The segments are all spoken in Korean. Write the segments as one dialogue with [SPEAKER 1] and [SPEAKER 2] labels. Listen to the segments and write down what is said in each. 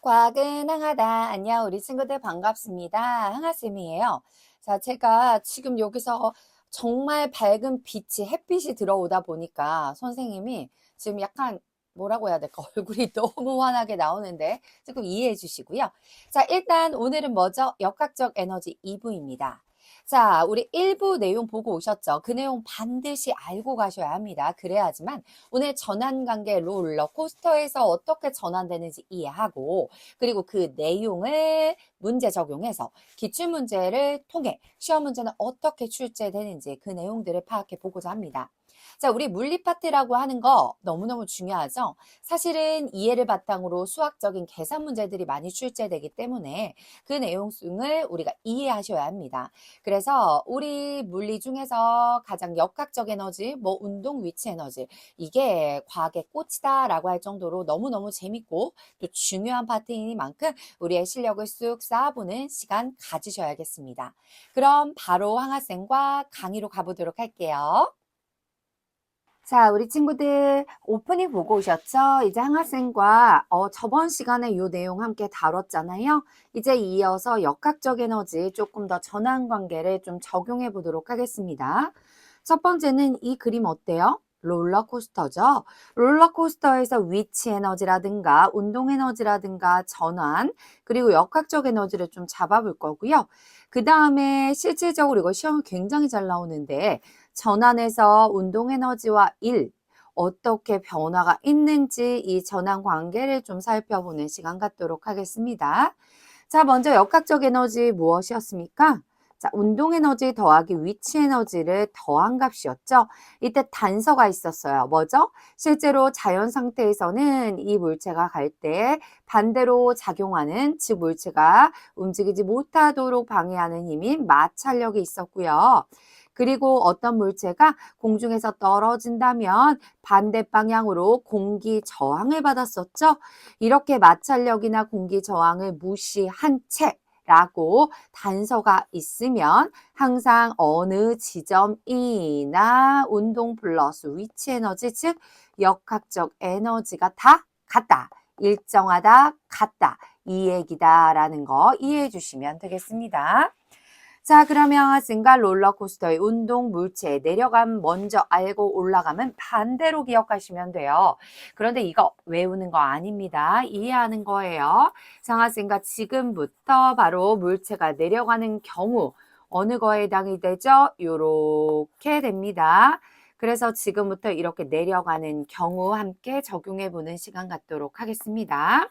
[SPEAKER 1] 과학은 항하다. 안녕, 우리 친구들 반갑습니다. 항아쌤이에요. 자, 제가 지금 여기서 정말 밝은 빛이, 햇빛이 들어오다 보니까 선생님이 지금 약간 뭐라고 해야 될까? 얼굴이 너무 환하게 나오는데 조금 이해해 주시고요. 자, 일단 오늘은 뭐죠? 역학적 에너지 2부입니다. 자, 우리 1부 내용 보고 오셨죠? 그 내용 반드시 알고 가셔야 합니다. 그래야지만 오늘 전환관계 롤러코스터에서 어떻게 전환되는지 이해하고 그리고 그 내용을 문제 적용해서 기출문제를 통해 시험 문제는 어떻게 출제되는지 그 내용들을 파악해 보고자 합니다. 자, 우리 물리 파트라고 하는 거 너무너무 중요하죠? 사실은 이해를 바탕으로 수학적인 계산 문제들이 많이 출제되기 때문에 그 내용을 우리가 이해하셔야 합니다. 그래서 우리 물리 중에서 가장 역학적 에너지, 뭐 운동 위치 에너지, 이게 과학의 꽃이다라고 할 정도로 너무너무 재밌고 또 중요한 파트이니만큼 우리의 실력을 쑥 쌓아보는 시간 가지셔야겠습니다. 그럼 바로 황하쌤과 강의로 가보도록 할게요. 자, 우리 친구들 오프닝 보고 오셨죠? 이제 항아쌤과 저번 시간에 이 내용 함께 다뤘잖아요. 이제 이어서 역학적 에너지 조금 더 전환 관계를 좀 적용해 보도록 하겠습니다. 첫 번째는 이 그림 어때요? 롤러코스터죠. 롤러코스터에서 위치 에너지라든가 운동 에너지라든가 전환 그리고 역학적 에너지를 좀 잡아볼 거고요. 그 다음에 실질적으로 이거 시험이 굉장히 잘 나오는데 전환에서 운동 에너지와 일 어떻게 변화가 있는지 이 전환 관계를 좀 살펴보는 시간 갖도록 하겠습니다. 자, 먼저 역학적 에너지 무엇이었습니까? 자, 운동 에너지 더하기 위치 에너지를 더한 값이었죠. 이때 단서가 있었어요. 뭐죠? 실제로 자연 상태에서는 이 물체가 갈 때 반대로 작용하는, 즉 물체가 움직이지 못하도록 방해하는 힘인 마찰력이 있었고요. 그리고 어떤 물체가 공중에서 떨어진다면 반대 방향으로 공기 저항을 받았었죠. 이렇게 마찰력이나 공기 저항을 무시한 채 라고 단서가 있으면 항상 어느 지점이나 운동 플러스 위치 에너지 즉 역학적 에너지가 다 같다. 일정하다, 같다. 이 얘기다라는 거 이해해 주시면 되겠습니다. 자, 그러면 학생과 롤러코스터의 운동 물체 내려가면 먼저 알고 올라가면 반대로 기억하시면 돼요. 그런데 이거 외우는 거 아닙니다. 이해하는 거예요. 상학생과 지금부터 바로 물체가 내려가는 경우 어느 거에 해당이 되죠? 요렇게 됩니다. 그래서 지금부터 이렇게 내려가는 경우 함께 적용해 보는 시간 갖도록 하겠습니다.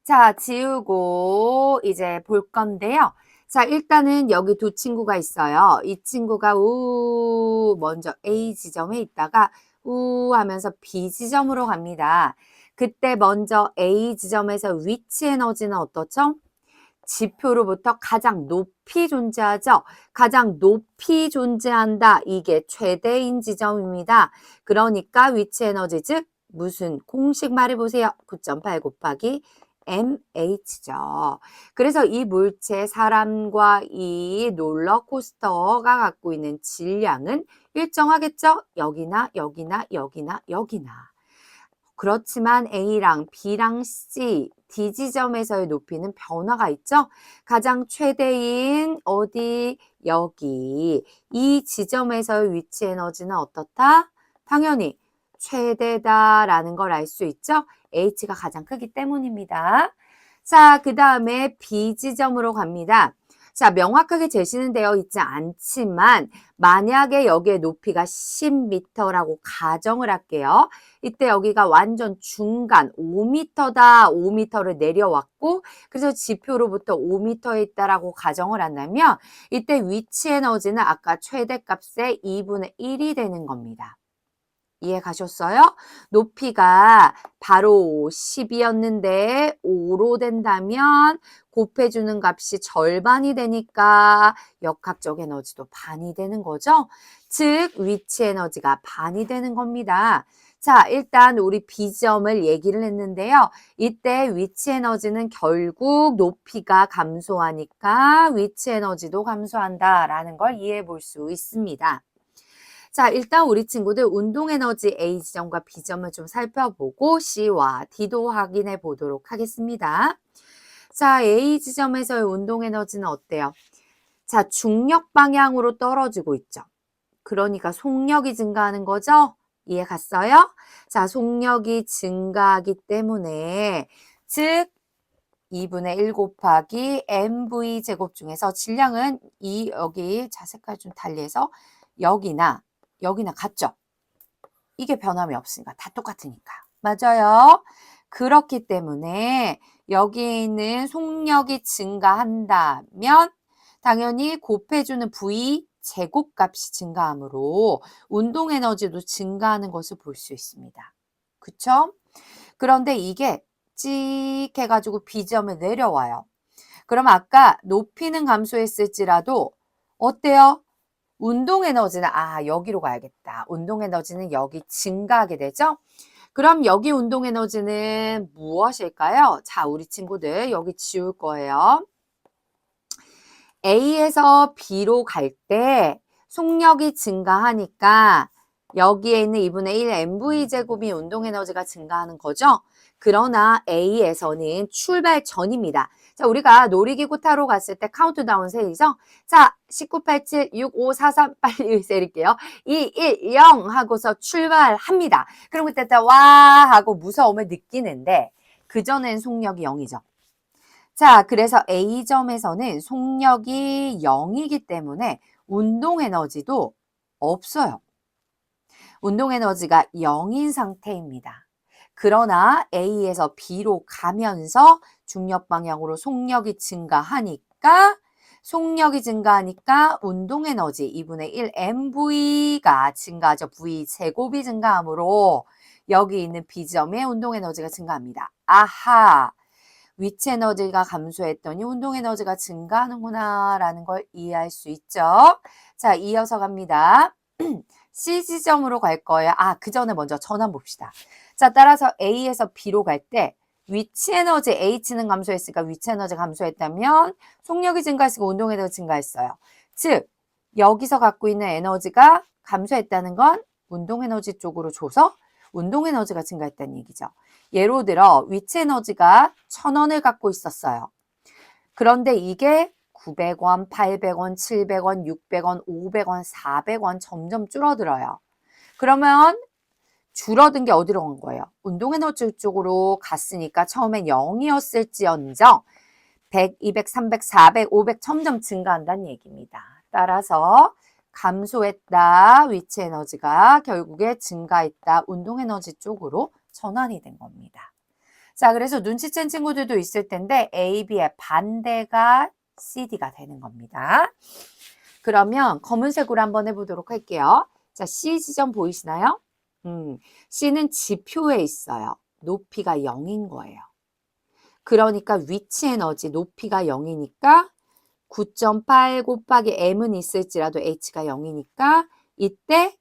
[SPEAKER 1] 자, 지우고 이제 볼 건데요. 자, 일단은 여기 두 친구가 있어요. 이 친구가 먼저 A 지점에 있다가 하면서 B 지점으로 갑니다. 그때 먼저 A 지점에서 위치 에너지는 어떻죠? 지표로부터 가장 높이 존재하죠. 가장 높이 존재한다. 이게 최대인 지점입니다. 그러니까 위치 에너지 즉 무슨 공식 말해보세요. 9.8 곱하기 MH죠. 그래서 이 물체 사람과 이 롤러코스터가 갖고 있는 질량은 일정하겠죠? 여기나 여기나 여기나 여기나. 그렇지만 A랑 B랑 C, D 지점에서의 높이는 변화가 있죠? 가장 최대인 어디? 여기. 이 지점에서의 위치 에너지는 어떻다? 당연히 최대다라는 걸 알 수 있죠? H가 가장 크기 때문입니다. 자, 그 다음에 B 지점으로 갑니다. 자, 명확하게 제시는 되어 있지 않지만 만약에 여기에 높이가 10m라고 가정을 할게요. 이때 여기가 완전 중간 5m다. 5m를 내려왔고 그래서 지표로부터 5m에 있다라고 가정을 한다면 이때 위치 에너지는 아까 최대값의 2분의 1이 되는 겁니다. 이해 가셨어요? 높이가 바로 10이었는데 5로 된다면 곱해주는 값이 절반이 되니까 역학적 에너지도 반이 되는 거죠. 즉 위치 에너지가 반이 되는 겁니다. 자, 일단 우리 B점을 얘기를 했는데요. 이때 위치 에너지는 결국 높이가 감소하니까 위치 에너지도 감소한다라는 걸 이해해 볼 수 있습니다. 자, 일단 우리 친구들 운동 에너지 A 지점과 B 점을 좀 살펴보고 C와 D도 확인해 보도록 하겠습니다. 자, A 지점에서의 운동 에너지는 어때요? 자, 중력 방향으로 떨어지고 있죠. 그러니까 속력이 증가하는 거죠? 이해 갔어요? 자, 속력이 증가하기 때문에 즉 2분의 1 곱하기 mv 제곱 중에서 질량은 여기 자 색깔 좀 달리해서 여기나 같죠? 이게 변함이 없으니까 다 똑같으니까. 맞아요. 그렇기 때문에 여기에 있는 속력이 증가한다면 당연히 곱해주는 V 제곱값이 증가하므로 운동 에너지도 증가하는 것을 볼 수 있습니다. 그쵸? 그런데 이게 찍 해가지고 B점에 내려와요. 그럼 아까 높이는 감소했을지라도 어때요? 운동 에너지는 여기로 가야겠다. 운동 에너지는 여기 증가하게 되죠? 그럼 여기 운동 에너지는 무엇일까요? 자, 우리 친구들 여기 지울 거예요. A에서 B로 갈 때 속력이 증가하니까 여기에 있는 2분의 1 mv 제곱이 운동 에너지가 증가하는 거죠. 그러나 A에서는 출발 전입니다. 자, 우리가 놀이기구 타러 갔을 때 카운트다운 세이죠. 자, 19, 87, 6, 5, 4, 3 빨리 세릴게요. 2, 1, 0 하고서 출발합니다. 그럼 그때 와 하고 무서움을 느끼는데 그전엔 속력이 0이죠. 자, 그래서 A점에서는 속력이 0이기 때문에 운동 에너지도 없어요. 운동 에너지가 0인 상태입니다. 그러나 A에서 B로 가면서 중력 방향으로 속력이 증가하니까 운동 에너지 2분의 1 mv가 증가하죠. v 제곱이 증가하므로 여기 있는 B점의 운동 에너지가 증가합니다. 아하! 위치 에너지가 감소했더니 운동 에너지가 증가하는구나 라는 걸 이해할 수 있죠. 자, 이어서 갑니다. C 지점으로 갈 거예요. 그 전에 먼저 전환 봅시다. 자, 따라서 A에서 B로 갈 때 위치 에너지 H는 감소했으니까 위치 에너지 감소했다면 속력이 증가했으니까 운동 에너지 증가했어요. 즉 여기서 갖고 있는 에너지가 감소했다는 건 운동 에너지 쪽으로 줘서 운동 에너지가 증가했다는 얘기죠. 예로 들어 위치 에너지가 1,000원을 갖고 있었어요. 그런데 이게 900원, 800원, 700원, 600원, 500원, 400원 점점 줄어들어요. 그러면 줄어든 게 어디로 간 거예요? 운동 에너지 쪽으로 갔으니까 처음엔 0이었을지언정 100, 200, 300, 400, 500 점점 증가한다는 얘기입니다. 따라서 감소했다 위치 에너지가 결국에 증가했다 운동 에너지 쪽으로 전환이 된 겁니다. 자, 그래서 눈치챈 친구들도 있을 텐데 A, B의 반대가 CD가 되는 겁니다. 그러면 검은색으로 한번 해보도록 할게요. 자, C 지점 보이시나요? C는 지표에 있어요. 높이가 0인 거예요. 그러니까 위치 에너지 높이가 0이니까 9.8 곱하기 m은 있을지라도 h가 0이니까 이때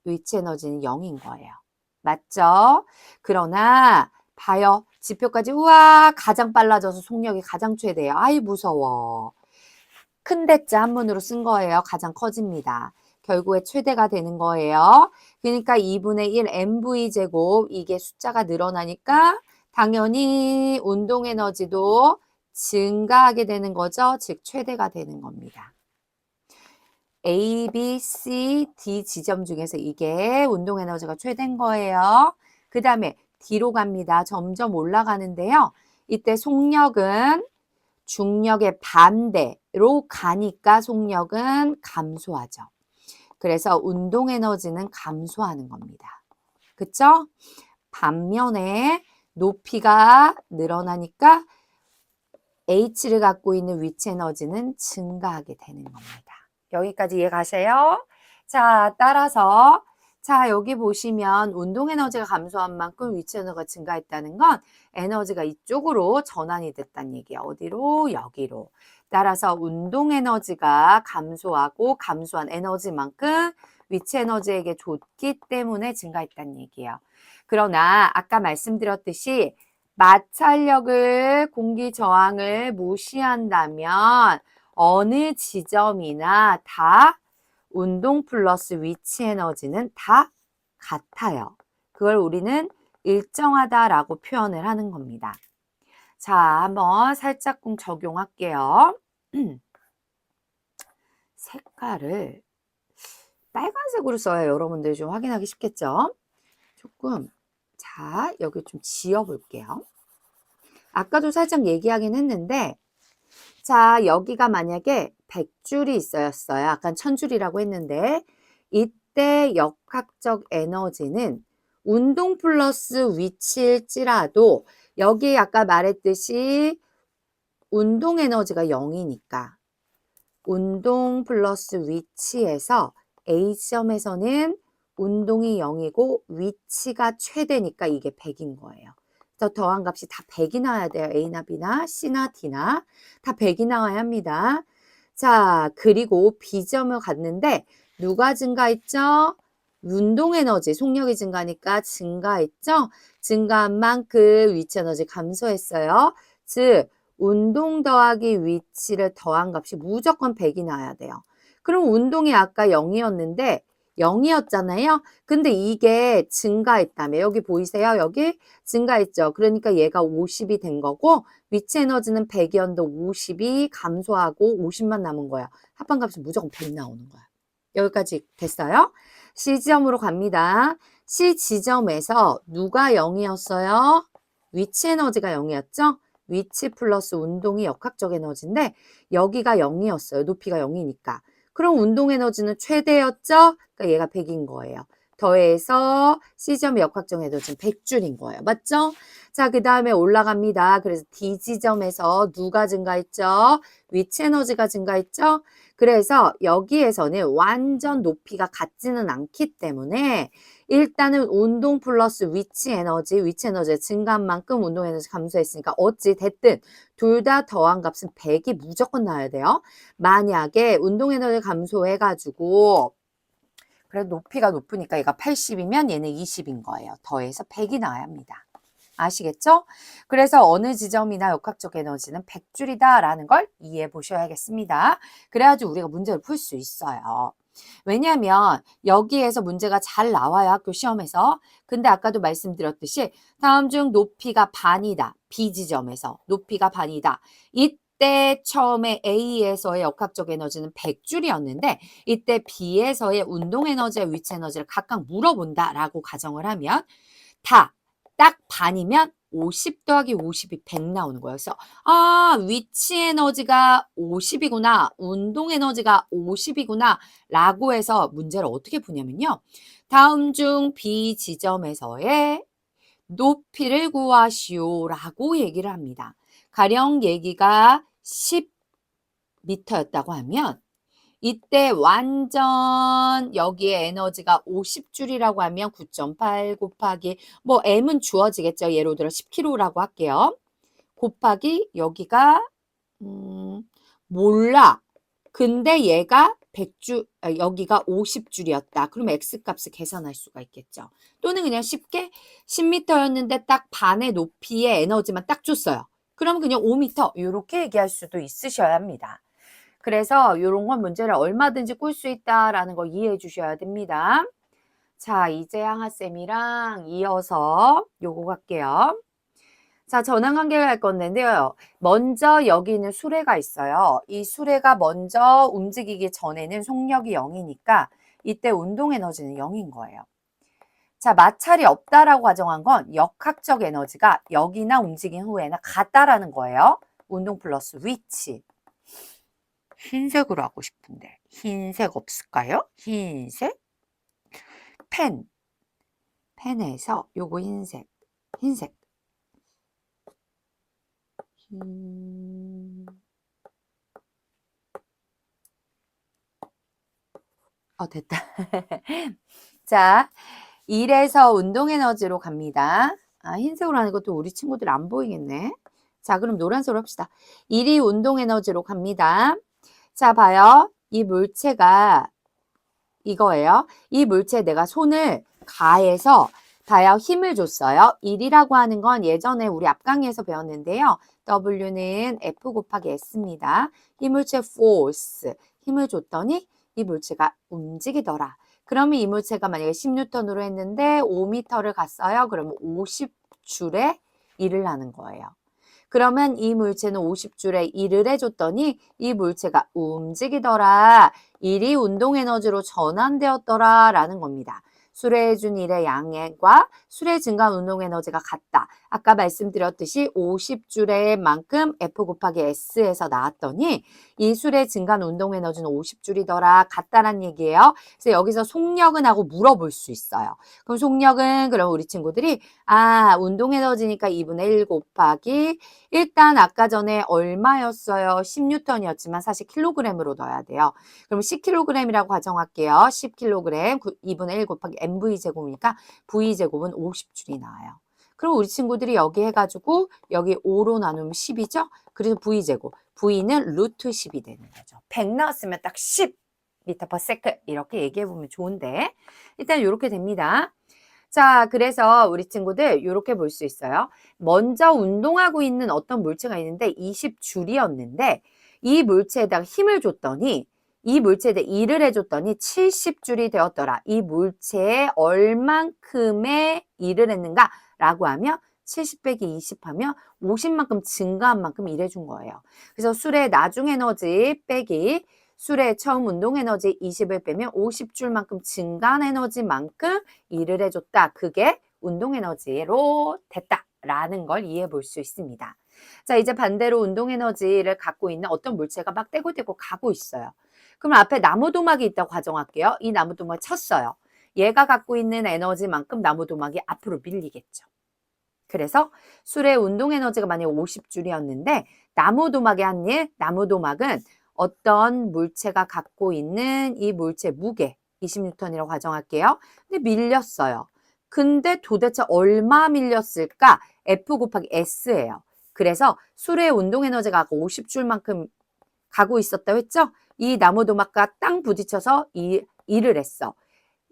[SPEAKER 1] 위치 에너지는 0인 거예요. 맞죠? 그러나 봐요. 지표까지 우와 가장 빨라져서 속력이 가장 최대예요. 아이 무서워. 큰 대자 한문으로 쓴 거예요. 가장 커집니다. 결국에 최대가 되는 거예요. 그러니까 2분의 1 mv 제곱 이게 숫자가 늘어나니까 당연히 운동 에너지도 증가하게 되는 거죠. 즉 최대가 되는 겁니다. A, B, C, D 지점 중에서 이게 운동 에너지가 최대인 거예요. 그 다음에 D로 갑니다. 점점 올라가는데요. 이때 속력은 중력의 반대로 가니까 속력은 감소하죠. 그래서 운동 에너지는 감소하는 겁니다. 그쵸? 반면에 높이가 늘어나니까 H를 갖고 있는 위치 에너지는 증가하게 되는 겁니다. 여기까지 이해 가세요? 자, 따라서 자, 여기 보시면 운동 에너지가 감소한 만큼 위치 에너지가 증가했다는 건 에너지가 이쪽으로 전환이 됐다는 얘기예요. 어디로? 여기로. 따라서 운동 에너지가 감소하고 감소한 에너지만큼 위치 에너지에게 줬기 때문에 증가했다는 얘기예요. 그러나 아까 말씀드렸듯이 마찰력을 공기 저항을 무시한다면 어느 지점이나 다 운동 플러스 위치 에너지는 다 같아요. 그걸 우리는 일정하다라고 표현을 하는 겁니다. 자, 한번 살짝쿵 적용할게요. 색깔을 빨간색으로 써야 여러분들 좀 확인하기 쉽겠죠? 조금, 자, 여기 좀 지워볼게요. 아까도 살짝 얘기하긴 했는데, 자, 여기가 만약에 100줄이 있었어요. 아까 1000줄이라고 했는데, 이때 역학적 에너지는 운동 플러스 위치일지라도, 여기 아까 말했듯이 운동 에너지가 0이니까, 운동 플러스 위치에서 A점에서는 운동이 0이고 위치가 최대니까 이게 100인 거예요. 그래서 더한 값이 다 100이 나와야 돼요. A나 B나 C나 D나 다 100이 나와야 합니다. 자, 그리고 B점을 갔는데 누가 증가했죠? 운동 에너지, 속력이 증가하니까 증가했죠? 증가한 만큼 위치 에너지 감소했어요. 즉 운동 더하기 위치를 더한 값이 무조건 100이 나와야 돼요. 그럼 운동이 아까 0이었는데 0이었잖아요. 근데 이게 증가했다며. 여기 보이세요? 여기 증가했죠. 그러니까 얘가 50이 된 거고 위치 에너지는 100이었는데 50이 감소하고 50만 남은 거야. 합반값이 무조건 100 나오는 거야. 여기까지 됐어요? C지점으로 갑니다. C지점에서 누가 0이었어요? 위치 에너지가 0이었죠? 위치 플러스 운동이 역학적 에너지인데 여기가 0이었어요. 높이가 0이니까. 그럼 운동 에너지는 최대였죠? 그러니까 얘가 100인 거예요. 더해서 C점의 역학적 에너지는 100줄인 거예요. 맞죠? 자, 그 다음에 올라갑니다. 그래서 D지점에서 누가 증가했죠? 위치 에너지가 증가했죠? 그래서 여기에서는 완전 높이가 같지는 않기 때문에 일단은 운동 플러스 위치 에너지의 증가한 만큼 운동 에너지 감소했으니까 어찌 됐든 둘 다 더한 값은 100이 무조건 나와야 돼요. 만약에 운동 에너지 감소해가지고 그래 높이가 높으니까 얘가 80이면 얘는 20인 거예요. 더해서 100이 나와야 합니다. 아시겠죠? 그래서 어느 지점이나 역학적 에너지는 100줄이다라는 걸 이해해 보셔야겠습니다. 그래야지 우리가 문제를 풀 수 있어요. 왜냐하면 여기에서 문제가 잘 나와요. 학교 시험에서. 근데 아까도 말씀드렸듯이 다음 중 높이가 반이다. B지점에서 높이가 반이다. 이때 처음에 A에서의 역학적 에너지는 100줄이었는데 이때 B에서의 운동 에너지와 위치 에너지를 각각 물어본다라고 가정을 하면 딱 반이면 50 더하기 50이 100 나오는 거예요. 그래서 위치 에너지가 50이구나. 운동 에너지가 50이구나. 라고 해서 문제를 어떻게 푸냐면요. 다음 중 B 지점에서의 높이를 구하시오 라고 얘기를 합니다. 가령 얘기가 10m였다고 하면 이때 완전 여기에 에너지가 50줄이라고 하면 9.8 곱하기 뭐 m은 주어지겠죠. 예를 들어 10kg라고 할게요. 곱하기 여기가 몰라. 근데 얘가 100줄 여기가 50줄이었다. 그럼 x값을 계산할 수가 있겠죠. 또는 그냥 쉽게 10m였는데 딱 반의 높이의 에너지만 딱 줬어요. 그럼 그냥 5m 이렇게 얘기할 수도 있으셔야 합니다. 그래서 이런 건 문제를 얼마든지 꿀 수 있다라는 거 이해해 주셔야 됩니다. 자, 이재양 학생이랑 이어서 요거 갈게요. 자, 전환관계를 할 건데요. 먼저 여기 있는 수레가 있어요. 이 수레가 먼저 움직이기 전에는 속력이 0이니까 이때 운동 에너지는 0인 거예요. 자, 마찰이 없다라고 가정한 건 역학적 에너지가 여기나 움직인 후에나 같다라는 거예요. 운동 플러스 위치. 흰색으로 하고 싶은데 흰색 없을까요? 흰색 펜에서 요거 흰색 됐다. 자, 1에서 운동 에너지로 갑니다. 흰색으로 하는 것도 우리 친구들 안 보이겠네. 자, 그럼 노란색으로 합시다. 1이 운동 에너지로 갑니다. 자, 봐요. 이 물체가 이거예요. 이 물체에 내가 손을 가해서 봐요. 힘을 줬어요. 1이라고 하는 건 예전에 우리 앞 강의에서 배웠는데요. W는 F 곱하기 S입니다. 이 물체 force, 힘을 줬더니 이 물체가 움직이더라. 그러면 이 물체가 만약에 10N으로 했는데 5m를 갔어요. 그러면 50줄의 일을 하는 거예요. 그러면 이 물체는 50줄의 일을 해줬더니 이 물체가 움직이더라. 일이 운동 에너지로 전환되었더라 라는 겁니다. 수레해준 일의 양과 수레 증가한 운동 에너지가 같다. 아까 말씀드렸듯이 50줄의 만큼 F 곱하기 S에서 나왔더니 이 수레 증가한 운동 에너지는 50줄이더라. 같다란 얘기예요. 그래서 여기서 속력은 하고 물어볼 수 있어요. 그럼 속력은 그럼 우리 친구들이 운동 에너지니까 2분의 1 곱하기 일단 아까 전에 얼마였어요? 10N이었지만 사실 킬로그램으로 넣어야 돼요. 그럼 10kg이라고 가정할게요. 10kg 2분의 1 곱하기 mv제곱이니까 v제곱은 50줄이 나와요. 그럼 우리 친구들이 여기 해가지고 여기 5로 나누면 10이죠? 그래서 v제곱. v는 루트 10이 되는 거죠. 100 나왔으면 딱 10 m/s 이렇게 얘기해보면 좋은데 일단 이렇게 됩니다. 자, 그래서 우리 친구들 이렇게 볼 수 있어요. 먼저 운동하고 있는 어떤 물체가 있는데 20줄이었는데 이 물체에다가 힘을 줬더니 이 물체에 일을 해줬더니 70줄이 되었더라. 이 물체에 얼만큼의 일을 했는가라고 하면 70 빼기 20 하면 50만큼 증가한 만큼 일해준 거예요. 그래서 술의 나중 에너지 빼기 술의 처음 운동 에너지 20을 빼면 50줄만큼 증가한 에너지만큼 일을 해줬다. 그게 운동 에너지로 됐다라는 걸 이해해 볼 수 있습니다. 자, 이제 반대로 운동 에너지를 갖고 있는 어떤 물체가 막 떼고 가고 있어요. 그럼 앞에 나무도막이 있다고 가정할게요. 이 나무도막을 쳤어요. 얘가 갖고 있는 에너지만큼 나무도막이 앞으로 밀리겠죠. 그래서 술의 운동 에너지가 만약에 50줄이었는데 나무도막이 한 일, 나무도막은 어떤 물체가 갖고 있는 이 물체 무게 20N이라고 가정할게요. 근데 밀렸어요. 근데 도대체 얼마 밀렸을까? F 곱하기 S예요. 그래서 술의 운동 에너지가 50줄만큼 가고 있었다고 했죠? 이 나무도막과 땅 부딪혀서 일을 했어.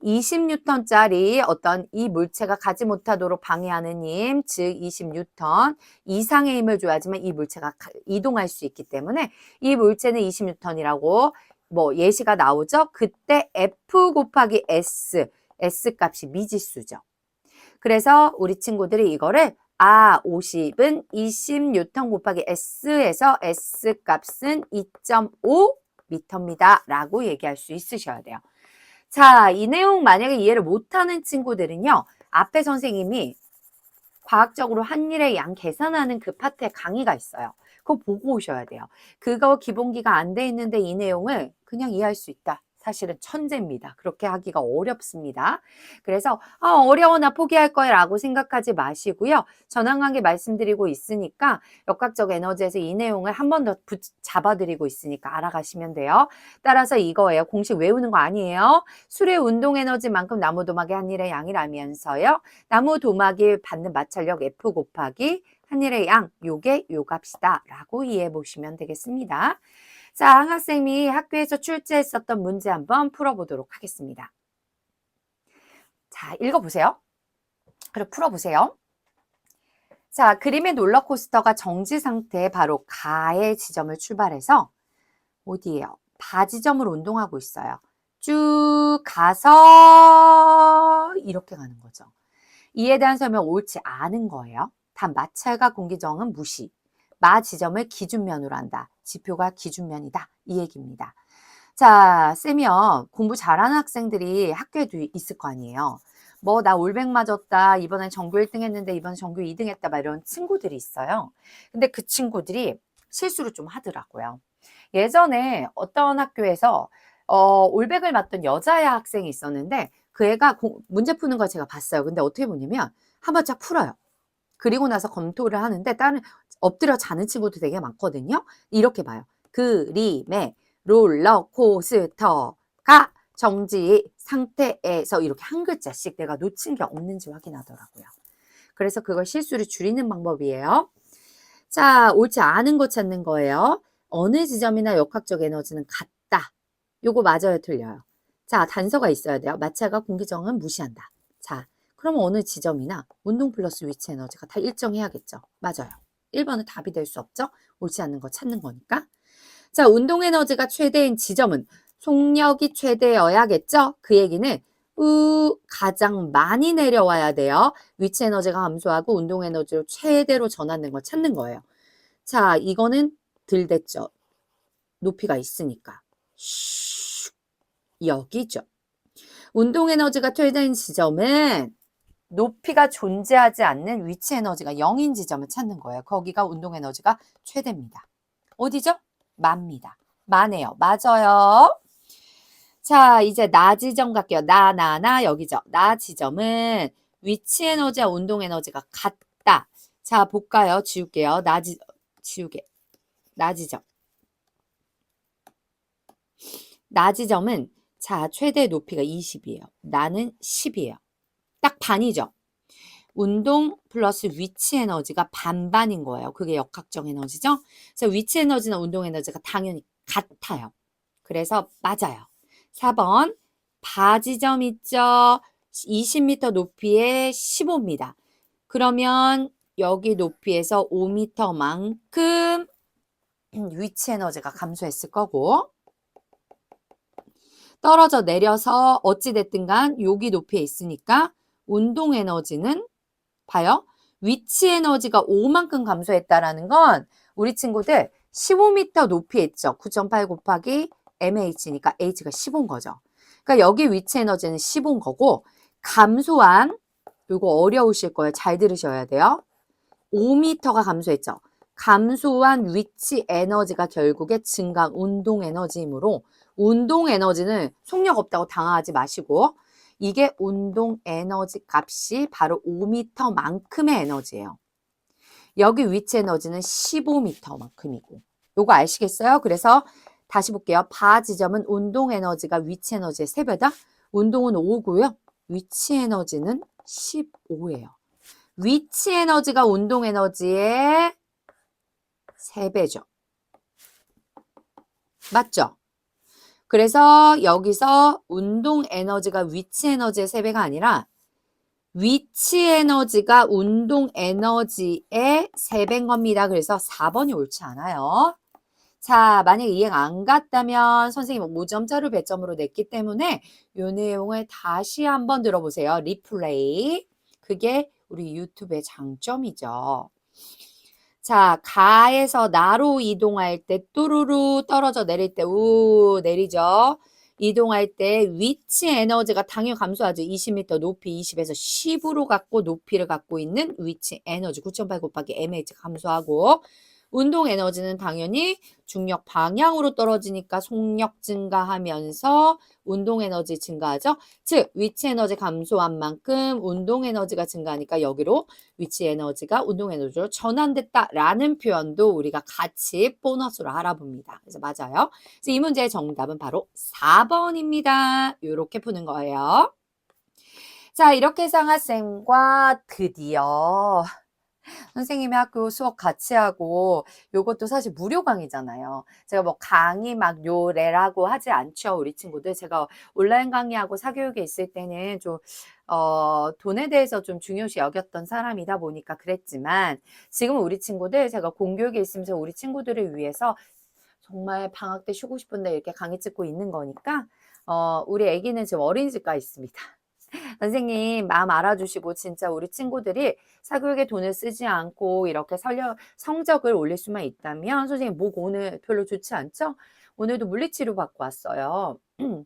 [SPEAKER 1] 20N짜리 어떤 이 물체가 가지 못하도록 방해하는 힘, 즉 20N 이상의 힘을 줘야지만 이 물체가 이동할 수 있기 때문에 이 물체는 20N이라고 뭐 예시가 나오죠. 그때 F 곱하기 S, S 값이 미지수죠. 그래서 우리 친구들이 이거를 50은 20N 곱하기 S에서 S 값은 2.5m입니다. 라고 얘기할 수 있으셔야 돼요. 자, 이 내용 만약에 이해를 못하는 친구들은요. 앞에 선생님이 과학적으로 한 일의 양 계산하는 그 파트에 강의가 있어요. 그거 보고 오셔야 돼요. 그거 기본기가 안 돼 있는데 이 내용을 그냥 이해할 수 있다. 사실은 천재입니다. 그렇게 하기가 어렵습니다. 그래서 어려워 나 포기할 거야 라고 생각하지 마시고요. 전환관계 말씀드리고 있으니까 역학적 에너지에서 이 내용을 한 번 더 잡아드리고 있으니까 알아가시면 돼요. 따라서 이거예요. 공식 외우는 거 아니에요. 술의 운동 에너지만큼 나무도막의 한 일의 양이라면서요. 나무도막이 받는 마찰력 F 곱하기 한 일의 양, 요게 요 값이다 라고 이해해 보시면 되겠습니다. 자, 한 학생이 학교에서 출제했었던 문제 한번 풀어보도록 하겠습니다. 자, 읽어보세요. 그리고 풀어보세요. 자, 그림의 롤러코스터가 정지 상태에 바로 가의 지점을 출발해서 어디예요? 바 지점으로 운동하고 있어요. 쭉 가서 이렇게 가는 거죠. 이에 대한 설명 옳지 않은 거예요. 단 마찰과 공기저항은 무시. 마 지점을 기준면으로 한다. 지표가 기준면이다. 이 얘기입니다. 자, 쌤이요. 공부 잘하는 학생들이 학교에도 있을 거 아니에요. 뭐 나 올백 맞았다. 이번엔 전교 1등 했는데 이번에 전교 2등 했다. 막 이런 친구들이 있어요. 근데 그 친구들이 실수를 좀 하더라고요. 예전에 어떤 학교에서 올백을 맞던 여자 학생이 있었는데 그 애가 문제 푸는 걸 제가 봤어요. 근데 어떻게 보냐면 한번 쫙 풀어요. 그리고 나서 검토를 하는데 다른 엎드려 자는 친구도 되게 많거든요. 이렇게 봐요. 그림의 롤러코스터가 정지 상태에서 이렇게 한 글자씩 내가 놓친 게 없는지 확인하더라고요. 그래서 그걸 실수를 줄이는 방법이에요. 자, 옳지 않은 거 찾는 거예요. 어느 지점이나 역학적 에너지는 같다. 요거 맞아요, 틀려요? 자, 단서가 있어야 돼요. 마찰과 공기저항은 무시한다. 자, 그럼 어느 지점이나 운동 플러스 위치 에너지가 다 일정해야겠죠. 맞아요. 1번은 답이 될 수 없죠. 옳지 않는 거 찾는 거니까. 자, 운동 에너지가 최대인 지점은 속력이 최대여야겠죠? 그 얘기는 가장 많이 내려와야 돼요. 위치 에너지가 감소하고 운동 에너지로 최대로 전환된 걸 찾는 거예요. 자, 이거는 덜 됐죠. 높이가 있으니까. 슉, 여기죠. 운동 에너지가 최대인 지점은 높이가 존재하지 않는 위치 에너지가 0인 지점을 찾는 거예요. 거기가 운동 에너지가 최대입니다. 어디죠? 마입니다. 마네요. 맞아요. 자, 이제 나 지점 갈게요. 나 여기죠. 나 지점은 위치 에너지와 운동 에너지가 같다. 자, 볼까요? 지울게요. 지우개. 나 지점. 나 지점은 자, 최대 높이가 20이에요. 나는 10이에요. 딱 반이죠. 운동 플러스 위치 에너지가 반반인 거예요. 그게 역학적 에너지죠. 그래서 위치 에너지나 운동 에너지가 당연히 같아요. 그래서 맞아요. 4번 바지점 있죠. 20m 높이에 15입니다. 그러면 여기 높이에서 5m만큼 위치 에너지가 감소했을 거고 떨어져 내려서 어찌됐든 간 여기 높이에 있으니까 운동 에너지는 봐요. 위치 에너지가 5만큼 감소했다라는 건 우리 친구들 15m 높이에 있죠. 9.8 곱하기 mh니까 h가 15인 거죠. 그러니까 여기 위치 에너지는 15인 거고 감소한 이거 어려우실 거예요. 잘 들으셔야 돼요. 5m가 감소했죠. 감소한 위치 에너지가 결국에 증가한 운동 에너지이므로 운동 에너지는 속력 없다고 당황하지 마시고 이게 운동 에너지 값이 바로 5m만큼의 에너지예요. 여기 위치 에너지는 15m만큼이고 요거 아시겠어요? 그래서 다시 볼게요. 바 지점은 운동 에너지가 위치 에너지의 3배다. 운동은 5고요. 위치 에너지는 15예요. 위치 에너지가 운동 에너지의 3배죠. 맞죠? 그래서 여기서 운동 에너지가 위치 에너지의 3배가 아니라 위치 에너지가 운동 에너지의 3배인 겁니다. 그래서 4번이 옳지 않아요. 자, 만약에 이해가 안 갔다면 선생님 5점짜리 배점으로 냈기 때문에 이 내용을 다시 한번 들어보세요. 리플레이. 그게 우리 유튜브의 장점이죠. 자, 가에서 나로 이동할 때 또루루 떨어져 내릴 때 우 내리죠. 이동할 때 위치 에너지가 당연히 감소하죠. 20m 높이 20에서 10으로 갖고 높이를 갖고 있는 위치 에너지 9.8 곱하기 mh 감소하고 운동 에너지는 당연히 중력 방향으로 떨어지니까 속력 증가하면서 운동 에너지 증가하죠. 즉 위치 에너지 감소한 만큼 운동 에너지가 증가하니까 여기로 위치 에너지가 운동 에너지로 전환됐다라는 표현도 우리가 같이 보너스로 알아봅니다. 그래서 맞아요. 그래서 이 문제의 정답은 바로 4번입니다. 이렇게 푸는 거예요. 자, 이렇게 해서 학생과 드디어 선생님이 학교 수업 같이 하고 요것도 사실 무료 강의잖아요. 제가 뭐 강의 막 요래라고 하지 않죠. 우리 친구들. 제가 온라인 강의하고 사교육에 있을 때는 좀 돈에 대해서 좀 중요시 여겼던 사람이다 보니까 그랬지만 지금 우리 친구들 제가 공교육에 있으면서 우리 친구들을 위해서 정말 방학 때 쉬고 싶은데 이렇게 강의 찍고 있는 거니까 우리 아기는 지금 어린이집 가 있습니다. 선생님 마음 알아주시고 진짜 우리 친구들이 사교육에 돈을 쓰지 않고 이렇게 성적을 올릴 수만 있다면 선생님 목 오늘 별로 좋지 않죠? 오늘도 물리치료 받고 왔어요.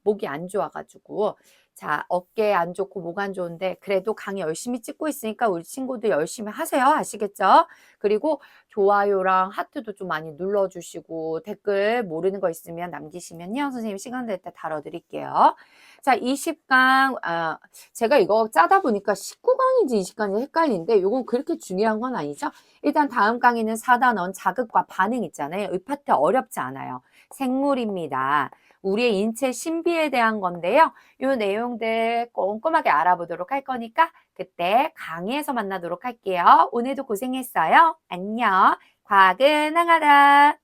[SPEAKER 1] 목이 안 좋아가지고 자 어깨 안 좋고 목 안 좋은데 그래도 강의 열심히 찍고 있으니까 우리 친구들 열심히 하세요. 아시겠죠? 그리고 좋아요랑 하트도 좀 많이 눌러주시고 댓글 모르는 거 있으면 남기시면요. 선생님 시간 될 때 다뤄드릴게요. 자 20강 제가 이거 짜다 보니까 19강인지 20강인지 헷갈리는데 이건 그렇게 중요한 건 아니죠. 일단 다음 강의는 4단원 자극과 반응 있잖아요. 이 파트 어렵지 않아요. 생물입니다. 우리의 인체 신비에 대한 건데요. 이 내용들 꼼꼼하게 알아보도록 할 거니까 그때 강의에서 만나도록 할게요. 오늘도 고생했어요. 안녕. 과학은 항하다.